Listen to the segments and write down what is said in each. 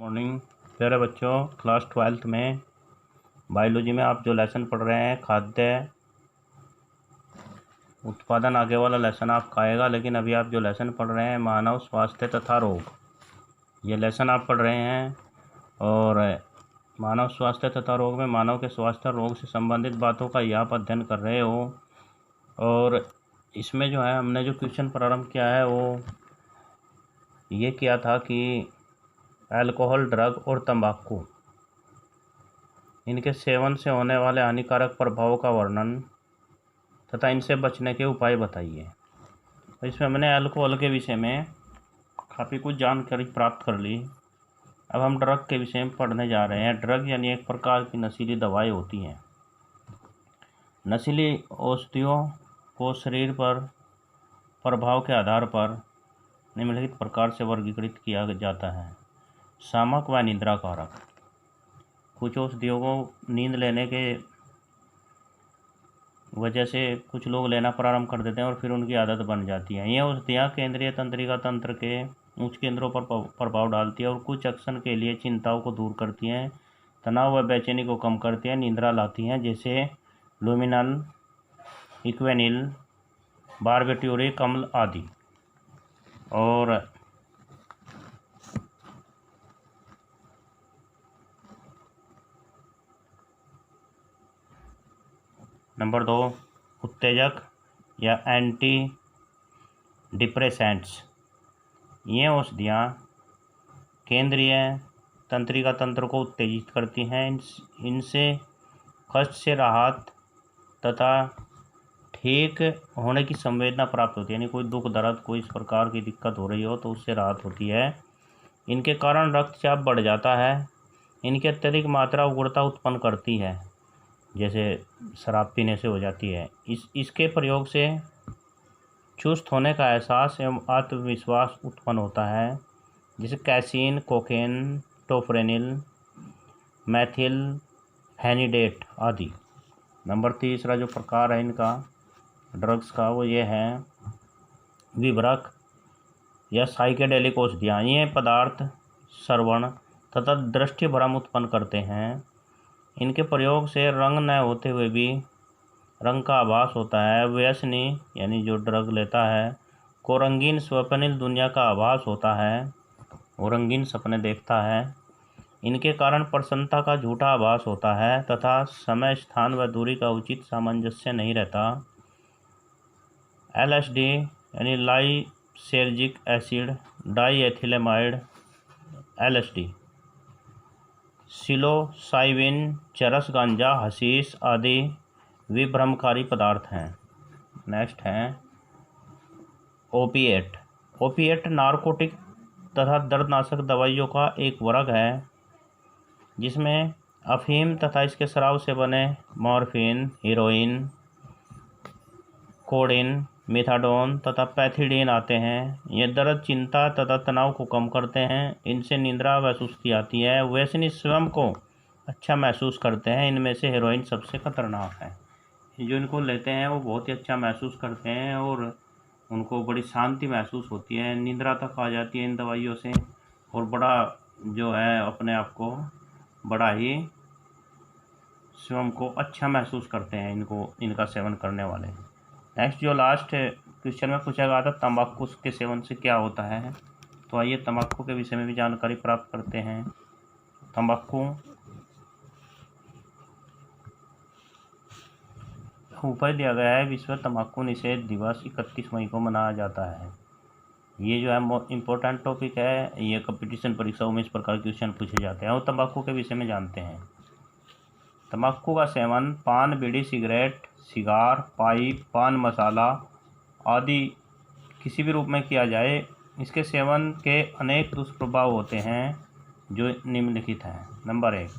Morning प्यारे बच्चों। Class 12th में बायोलॉजी में आप जो लेसन पढ़ रहे हैं खाद्य उत्पादन, आगे वाला लेसन आपका आएगा। लेकिन अभी आप जो लेसन पढ़ रहे हैं मानव स्वास्थ्य तथा रोग, ये लेसन आप पढ़ रहे हैं। और मानव स्वास्थ्य तथा रोग में मानव के स्वास्थ्य और रोग से संबंधित बातों का आप अध्ययन कर रहे हो। और इसमें जो है हमने जो क्वेश्चन प्रारंभ किया है वो ये किया था कि अल्कोहल, ड्रग और तंबाकू, इनके सेवन से होने वाले हानिकारक प्रभावों का वर्णन तथा इनसे बचने के उपाय बताइए। तो इसमें हमने अल्कोहल के विषय में काफ़ी कुछ जानकारी प्राप्त कर ली। अब हम ड्रग के विषय में पढ़ने जा रहे हैं। ड्रग यानी एक प्रकार की नशीली दवाएं होती हैं। नशीली औषधियों को शरीर पर प्रभाव के आधार पर निम्नलिखित प्रकार से वर्गीकृत किया जाता है। शामक व निद्रा कारक। कुछ औषधियों को नींद लेने के वजह से कुछ लोग लेना प्रारंभ कर देते हैं और फिर उनकी आदत बन जाती है। ये औषधियाँ केंद्रीय तंत्रिका तंत्र के उच्च केंद्रों पर प्रभाव डालती है और कुछ एक्शन के लिए चिंताओं को दूर करती हैं, तनाव व बेचैनी को कम करती हैं, निद्रा लाती हैं, जैसे लुमिनल, इक्वेनिल, बारबिट्यूरिक अम्ल आदि। और नंबर 2, उत्तेजक या एंटी डिप्रेसेंट्स। ये औषधियाँ केंद्रीय तंत्रिका तंत्र को उत्तेजित करती हैं। इनसे कष्ट से राहत तथा ठीक होने की संवेदना प्राप्त होती है। यानी कोई दुख दर्द, कोई इस प्रकार की दिक्कत हो रही हो तो उससे राहत होती है। इनके कारण रक्तचाप बढ़ जाता है। इनकी अत्यधिक मात्रा उग्रता उत्पन्न करती है, जैसे शराब पीने से हो जाती है। इसके प्रयोग से चुस्त होने का एहसास एवं आत्मविश्वास उत्पन्न होता है, जैसे कैसीन, कोकेन, टोफ्रेनिल, मैथिल फेनिडेट आदि। नंबर 3 जो प्रकार है इनका ड्रग्स का वो ये है विभ्रक या साइकेडेलिक औषधियाँ। ये पदार्थ श्रवण तथा दृष्टि भ्रम उत्पन्न करते हैं। इनके प्रयोग से रंग न होते हुए भी रंग का आभास होता है। व्यसनी यानी जो ड्रग लेता है को रंगीन स्वप्निल दुनिया का आभास होता है, वो रंगीन सपने देखता है। इनके कारण प्रसन्नता का झूठा आभास होता है तथा समय, स्थान व दूरी का उचित सामंजस्य नहीं रहता। LSD यानी लाइसेर्जिक एसिड, डाईएथिलेमाइड LSD, सिलोसाइबिन, चरस, गांजा, हशीश आदि विभ्रमकारी पदार्थ हैं। नेक्स्ट हैं ओपिएट। ओपिएट नारकोटिक तथा दर्दनाशक दवाइयों का एक वर्ग है, जिसमें अफीम तथा इसके शराब से बने मॉर्फिन, हीरोइन, कोडीन, मिथाडोन तथा पैथिडीन आते हैं। ये दर्द, चिंता तथा तनाव को कम करते हैं। इनसे निद्रा व सुस्ती आती है। व्यसनी स्वयं को अच्छा महसूस करते हैं। इनमें से हीरोइन सबसे खतरनाक है। जो इनको लेते हैं वो बहुत ही अच्छा महसूस करते हैं और उनको बड़ी शांति महसूस होती है, निद्रा तक आ जाती है इन दवाइयों से, और बड़ा जो है अपने आप को बड़ा ही स्वयं को अच्छा महसूस करते हैं इनका सेवन करने वाले। नेक्स्ट जो लास्ट क्वेश्चन में पूछा गया था तंबाकू के सेवन से क्या होता है, तो आइए तंबाकू के विषय में भी जानकारी प्राप्त करते हैं। तंबाकू ऊपर दिया गया है विश्व तंबाकू निषेध दिवस 31 मई को मनाया जाता है। ये जो है इम्पोर्टेंट टॉपिक है, ये कंपटीशन परीक्षाओं में इस प्रकार क्वेश्चन पूछे जाते हैं। और तंबाकू के विषय में जानते हैं। तंबाकू का सेवन पान, बीड़ी, सिगरेट, सिगार, पाइप, पान मसाला आदि किसी भी रूप में किया जाए, इसके सेवन के अनेक दुष्प्रभाव होते हैं जो निम्नलिखित हैं। नंबर 1,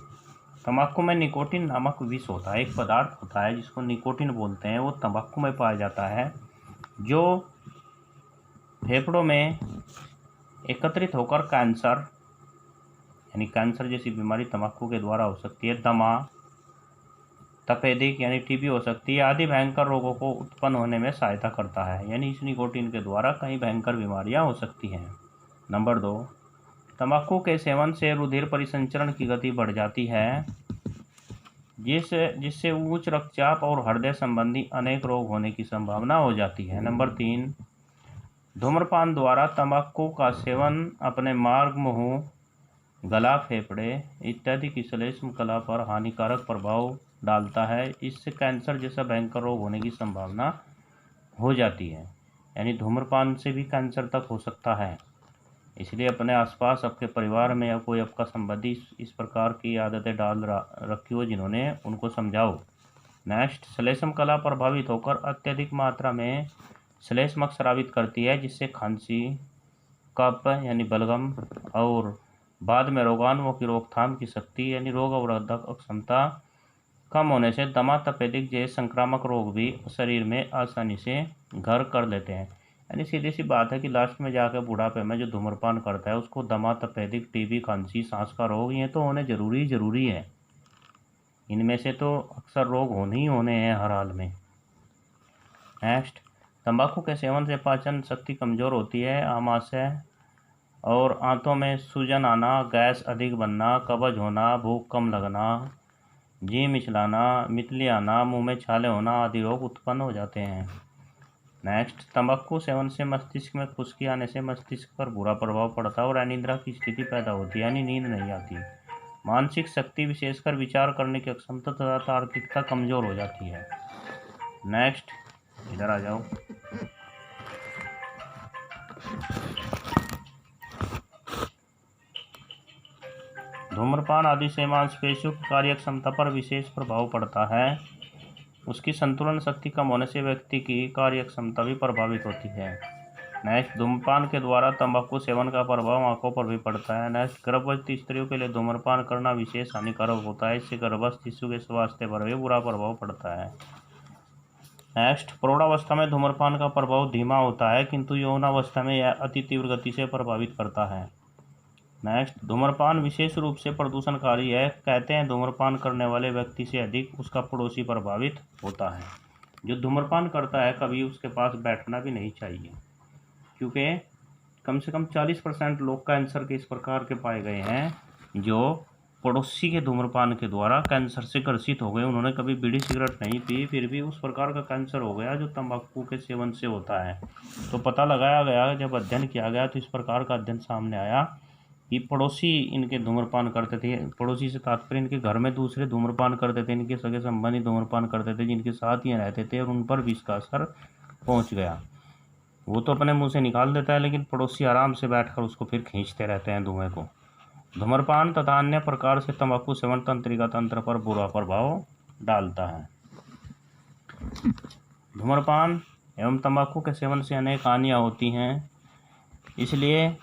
तंबाकू में निकोटिन नामक विष होता है। एक पदार्थ होता है जिसको निकोटिन बोलते हैं, वो तंबाकू में पाया जाता है, जो फेफड़ों में एकत्रित होकर कैंसर यानी कैंसर जैसी बीमारी तंबाकू के द्वारा हो सकती है, दमा, तपेदिक यानी टीबी हो सकती है आदि भयंकर रोगों को उत्पन्न होने में सहायता करता है। यानी इस निकोटिन के द्वारा कई भयंकर बीमारियां हो सकती हैं। नंबर 2, तंबाकू के सेवन से रुधिर परिसंचरण की गति बढ़ जाती है, जिससे उच्च रक्तचाप और हृदय संबंधी अनेक रोग होने की संभावना हो जाती है। नंबर 3, धूम्रपान द्वारा तंबाकू का सेवन अपने मार्ग, मुंह, गला, फेफड़े इत्यादि की श्लेष्म कला पर हानिकारक प्रभाव डालता है। इससे कैंसर जैसा भयंकर रोग होने की संभावना हो जाती है। यानी धूम्रपान से भी कैंसर तक हो सकता है। इसलिए अपने आसपास, आपके परिवार में या कोई आपका संबंधी इस प्रकार की आदतें डाल रखी हो जिन्होंने, उनको समझाओ। नेक्स्ट, श्लेष्म कला प्रभावित होकर अत्यधिक मात्रा में श्लेष्मक स्रावित करती है, जिससे खांसी, कफ यानी बलगम और बाद में रोगाणुओं की रोकथाम की शक्ति यानी रोग अवरोधक क्षमता कम होने से दमा, तपेदिक जैसे संक्रामक रोग भी शरीर में आसानी से घर कर लेते हैं। यानी सीधी सी बात है कि लास्ट में जाकर बुढ़ापे में जो धूम्रपान करता है उसको दमा, तपेदिक, टीबी, खांसी, सांस का रोग, ये तो होने जरूरी है। इनमें से तो अक्सर रोग होने ही होने हैं हर हाल में। नेक्स्ट, तंबाकू के सेवन से पाचन शक्ति कमज़ोर होती है। आमाशय और आंतों में सूजन आना, गैस अधिक बनना, कब्ज होना, भूख कम लगना, जी मिचलाना, मितली आना, मुंह में छाले होना आदि रोग उत्पन्न हो जाते हैं। नेक्स्ट, तंबाकू सेवन से मस्तिष्क में खुश्की आने से मस्तिष्क पर बुरा प्रभाव पड़ता है और अनिद्रा की स्थिति पैदा होती है, यानी नींद नहीं आती। मानसिक शक्ति, विशेषकर विचार करने की क्षमता तथा तार्किकता कमज़ोर हो जाती है। नेक्स्ट, इधर आ जाओ। धूम्रपान आदि से मांसपेशियों की कार्य क्षमता पर विशेष प्रभाव पड़ता है। उसकी संतुलन शक्ति कम होने से व्यक्ति की कार्य क्षमता भी प्रभावित होती है। नेक्स्ट, धूम्रपान के द्वारा तंबाकू सेवन का प्रभाव आंखों पर भी पड़ता है। नेक्स्ट, गर्भवती स्त्रियों के लिए धूम्रपान करना विशेष हानिकारक होता है। इससे गर्भस्थ शिशु के स्वास्थ्य पर भी बुरा प्रभाव पड़ता है। नेक्स्ट, प्रौढ़ावस्था में धूम्रपान का प्रभाव धीमा होता है, किंतु यौनावस्था में यह अति तीव्र गति से प्रभावित करता है। नेक्स्ट, धूम्रपान विशेष रूप से प्रदूषणकारी है। कहते हैं धूम्रपान करने वाले व्यक्ति से अधिक उसका पड़ोसी प्रभावित होता है। जो धूम्रपान करता है कभी उसके पास बैठना भी नहीं चाहिए, क्योंकि कम से कम 40% लोग कैंसर के इस प्रकार के पाए गए हैं जो पड़ोसी के धूम्रपान के द्वारा कैंसर से ग्रसित हो गए। उन्होंने कभी बीड़ी सिगरेट नहीं पी, फिर भी उस प्रकार का कैंसर हो गया जो तंबाकू के सेवन से होता है। तो पता लगाया गया, जब अध्ययन किया गया तो इस प्रकार का अध्ययन सामने आया कि पड़ोसी इनके धूम्रपान करते थे। पड़ोसी से तात्पर्य इनके घर में दूसरे धूम्रपान करते थे, इनके सगे संबंधी धूम्रपान करते थे, जिनके साथ ये रहते थे, और उन पर विष का असर पहुँच गया। वो तो अपने मुंह से निकाल देता है, लेकिन पड़ोसी आराम से बैठकर उसको फिर खींचते रहते हैं धुएं को। धूम्रपान तथा अन्य प्रकार से तंबाकू सेवन तंत्रिका तंत्र पर बुरा प्रभाव डालता है। धूम्रपान एवं तंबाकू के सेवन से अनेक हानियाँ होती हैं, इसलिए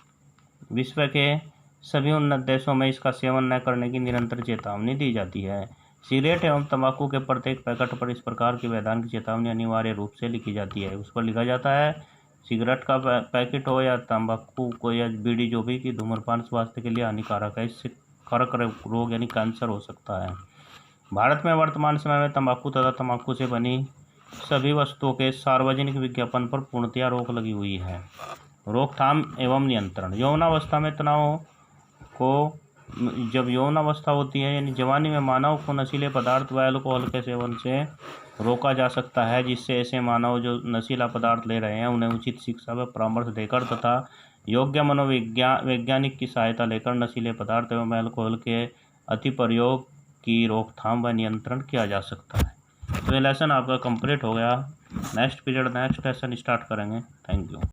विश्व के सभी उन्नत देशों में इसका सेवन न करने की निरंतर चेतावनी दी जाती है। सिगरेट एवं तंबाकू के प्रत्येक पैकेट पर इस प्रकार की वैधानिक चेतावनी अनिवार्य रूप से लिखी जाती है। उस पर लिखा जाता है, सिगरेट का पैकेट हो या तंबाकू को या बीड़ी जो भी, कि धूम्रपान स्वास्थ्य के लिए हानिकारक है, इससे कर्क रोग यानी कैंसर हो सकता है। भारत में वर्तमान समय में तंबाकू तथा तंबाकू से बनी सभी वस्तुओं के सार्वजनिक विज्ञापन पर पूर्णतया रोक लगी हुई है। रोकथाम एवं नियंत्रण। यौनावस्था में तनाव को, जब यौनावस्था होती है यानी जवानी में, मानव को नशीले पदार्थ व अल्कोहल के सेवन से रोका जा सकता है, जिससे ऐसे मानव जो नशीला पदार्थ ले रहे हैं उन्हें उचित शिक्षा व परामर्श देकर तथा योग्य वैज्ञानिक की सहायता लेकर नशीले पदार्थ एवं अल्कोहल के अति प्रयोग की रोकथाम व नियंत्रण किया जा सकता है। तो ये लेसन आपका कंप्लीट हो गया। Next period next lesson start करेंगे। Thank you.